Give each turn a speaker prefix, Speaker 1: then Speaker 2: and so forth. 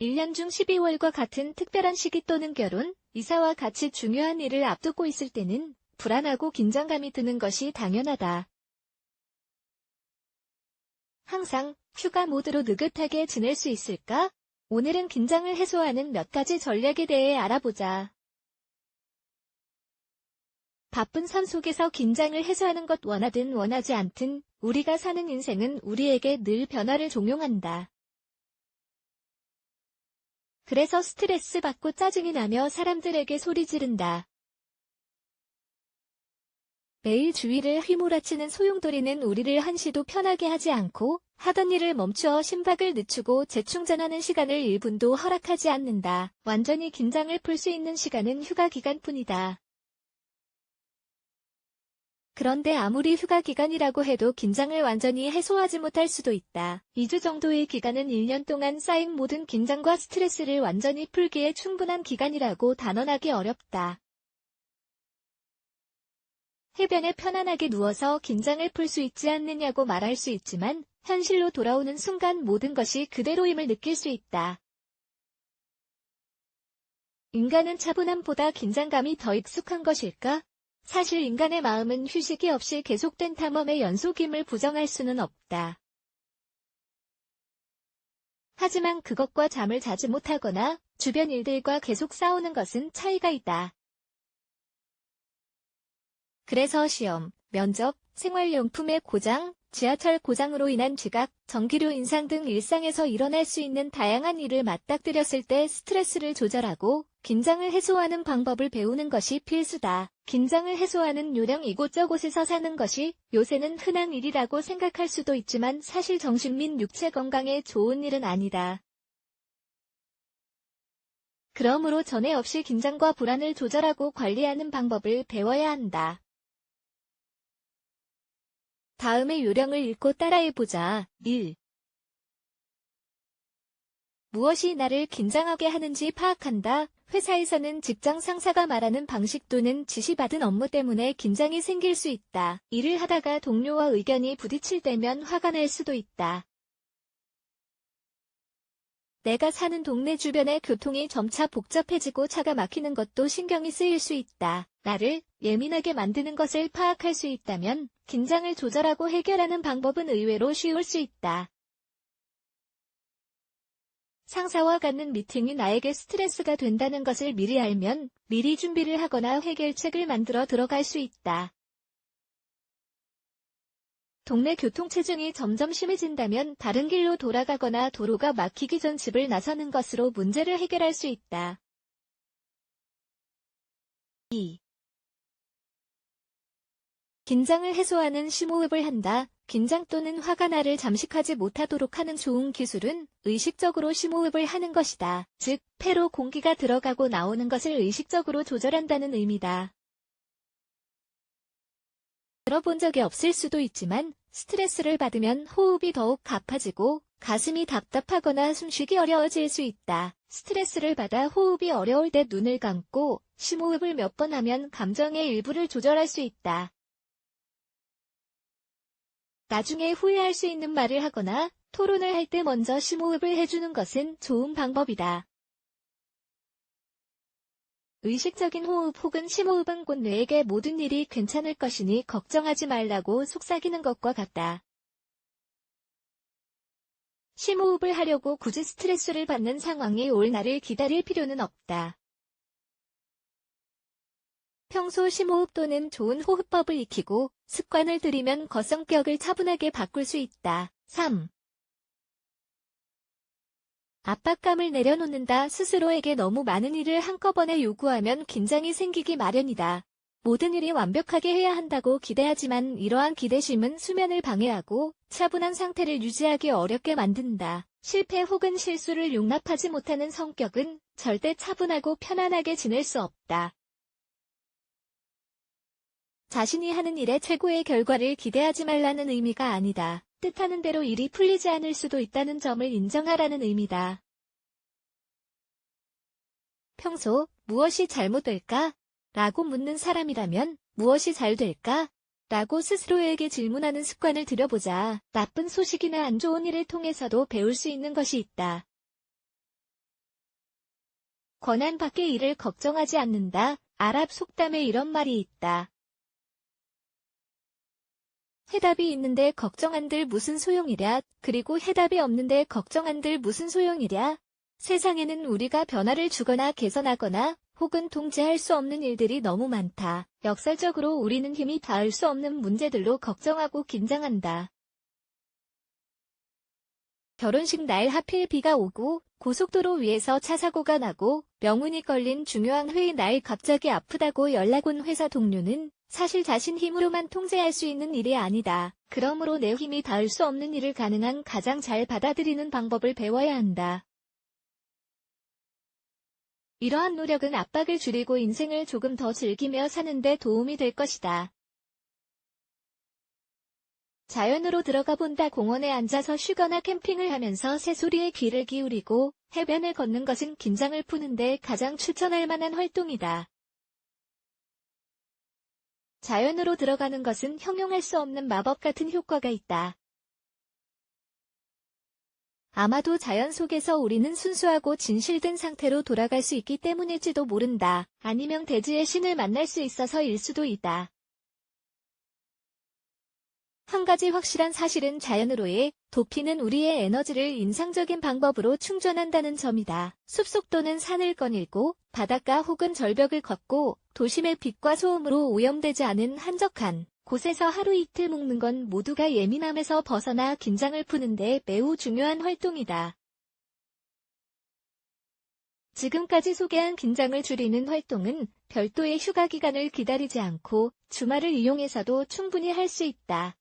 Speaker 1: 1년 중 12월과 같은 특별한 시기 또는 결혼, 이사와 같이 중요한 일을 앞두고 있을 때는 불안하고 긴장감이 드는 것이 당연하다. 항상 휴가 모드로 느긋하게 지낼 수 있을까? 오늘은 긴장을 해소하는 몇 가지 전략에 대해 알아보자. 바쁜 삶 속에서 긴장을 해소하는 것 원하든 원하지 않든 우리가 사는 인생은 우리에게 늘 변화를 종용한다. 그래서 스트레스 받고 짜증이 나며 사람들에게 소리 지른다. 매일 주위를 휘몰아치는 소용돌이는 우리를 한시도 편하게 하지 않고 하던 일을 멈추어 심박을 늦추고 재충전하는 시간을 1분도 허락하지 않는다. 완전히 긴장을 풀 수 있는 시간은 휴가 기간뿐이다. 그런데 아무리 휴가 기간이라고 해도 긴장을 완전히 해소하지 못할 수도 있다. 2주 정도의 기간은 1년 동안 쌓인 모든 긴장과 스트레스를 완전히 풀기에 충분한 기간이라고 단언하기 어렵다. 해변에 편안하게 누워서 긴장을 풀 수 있지 않느냐고 말할 수 있지만 현실로 돌아오는 순간 모든 것이 그대로임을 느낄 수 있다. 인간은 차분함보다 긴장감이 더 익숙한 것일까? 사실 인간의 마음은 휴식이 없이 계속된 탐험의 연속임을 부정할 수는 없다. 하지만 그것과 잠을 자지 못하거나 주변 일들과 계속 싸우는 것은 차이가 있다. 그래서 시험, 면접, 생활용품의 고장, 지하철 고장으로 인한 지각, 전기료 인상 등 일상에서 일어날 수 있는 다양한 일을 맞닥뜨렸을 때 스트레스를 조절하고 긴장을 해소하는 방법을 배우는 것이 필수다. 긴장을 해소하는 요령 이곳저곳에서 사는 것이 요새는 흔한 일이라고 생각할 수도 있지만 사실 정신 및 육체 건강에 좋은 일은 아니다. 그러므로 전에 없이 긴장과 불안을 조절하고 관리하는 방법을 배워야 한다. 다음의 요령을 읽고 따라해보자. 1. 무엇이 나를 긴장하게 하는지 파악한다. 회사에서는 직장 상사가 말하는 방식 또는 지시받은 업무 때문에 긴장이 생길 수 있다. 일을 하다가 동료와 의견이 부딪힐 때면 화가 날 수도 있다. 내가 사는 동네 주변의 교통이 점차 복잡해지고 차가 막히는 것도 신경이 쓰일 수 있다. 나를 예민하게 만드는 것을 파악할 수 있다면 긴장을 조절하고 해결하는 방법은 의외로 쉬울 수 있다. 상사와 갖는 미팅이 나에게 스트레스가 된다는 것을 미리 알면 미리 준비를 하거나 해결책을 만들어 들어갈 수 있다. 동네 교통체증이 점점 심해진다면 다른 길로 돌아가거나 도로가 막히기 전 집을 나서는 것으로 문제를 해결할 수 있다. 2. 긴장을 해소하는 심호흡을 한다. 긴장 또는 화가 나를 잠식하지 못하도록 하는 좋은 기술은 의식적으로 심호흡을 하는 것이다. 즉, 폐로 공기가 들어가고 나오는 것을 의식적으로 조절한다는 의미다. 들어본 적이 없을 수도 있지만 스트레스를 받으면 호흡이 더욱 가파지고 가슴이 답답하거나 숨쉬기 어려워질 수 있다. 스트레스를 받아 호흡이 어려울 때 눈을 감고 심호흡을 몇 번 하면 감정의 일부를 조절할 수 있다. 나중에 후회할 수 있는 말을 하거나 토론을 할 때 먼저 심호흡을 해주는 것은 좋은 방법이다. 의식적인 호흡 혹은 심호흡은 곧 뇌에게 모든 일이 괜찮을 것이니 걱정하지 말라고 속삭이는 것과 같다. 심호흡을 하려고 굳이 스트레스를 받는 상황이 올 날을 기다릴 필요는 없다. 평소 심호흡 또는 좋은 호흡법을 익히고 습관을 들이면 거성격을 차분하게 바꿀 수 있다. 3. 압박감을 내려놓는다. 스스로에게 너무 많은 일을 한꺼번에 요구하면 긴장이 생기기 마련이다. 모든 일이 완벽하게 해야 한다고 기대하지만 이러한 기대심은 수면을 방해하고 차분한 상태를 유지하기 어렵게 만든다. 실패 혹은 실수를 용납하지 못하는 성격은 절대 차분하고 편안하게 지낼 수 없다. 자신이 하는 일의 최고의 결과를 기대하지 말라는 의미가 아니다. 뜻하는 대로 일이 풀리지 않을 수도 있다는 점을 인정하라는 의미다. 평소 무엇이 잘못될까? 라고 묻는 사람이라면 무엇이 잘 될까? 라고 스스로에게 질문하는 습관을 들여보자. 나쁜 소식이나 안 좋은 일을 통해서도 배울 수 있는 것이 있다. 권한 밖의 일을 걱정하지 않는다. 아랍 속담에 이런 말이 있다. 해답이 있는데 걱정한들 무슨 소용이랴. 그리고 해답이 없는데 걱정한들 무슨 소용이랴. 세상에는 우리가 변화를 주거나 개선하거나 혹은 통제할 수 없는 일들이 너무 많다. 역설적으로 우리는 힘이 닿을 수 없는 문제들로 걱정하고 긴장한다. 결혼식 날 하필 비가 오고 고속도로 위에서 차 사고가 나고 명운이 걸린 중요한 회의 날 갑자기 아프다고 연락 온 회사 동료는 사실 자신 힘으로만 통제할 수 있는 일이 아니다. 그러므로 내 힘이 닿을 수 없는 일을 가능한 가장 잘 받아들이는 방법을 배워야 한다. 이러한 노력은 압박을 줄이고 인생을 조금 더 즐기며 사는 데 도움이 될 것이다. 자연으로 들어가 본다. 공원에 앉아서 쉬거나 캠핑을 하면서 새소리에 귀를 기울이고 해변을 걷는 것은 긴장을 푸는데 가장 추천할 만한 활동이다. 자연으로 들어가는 것은 형용할 수 없는 마법 같은 효과가 있다. 아마도 자연 속에서 우리는 순수하고 진실된 상태로 돌아갈 수 있기 때문일지도 모른다. 아니면 대지의 신을 만날 수 있어서일 수도 있다. 한 가지 확실한 사실은 자연으로의 도피는 우리의 에너지를 인상적인 방법으로 충전한다는 점이다. 숲속 또는 산을 거닐고 바닷가 혹은 절벽을 걷고 도심의 빛과 소음으로 오염되지 않은 한적한 곳에서 하루 이틀 묵는 건 모두가 예민함에서 벗어나 긴장을 푸는데 매우 중요한 활동이다. 지금까지 소개한 긴장을 줄이는 활동은 별도의 휴가 기간을 기다리지 않고 주말을 이용해서도 충분히 할 수 있다.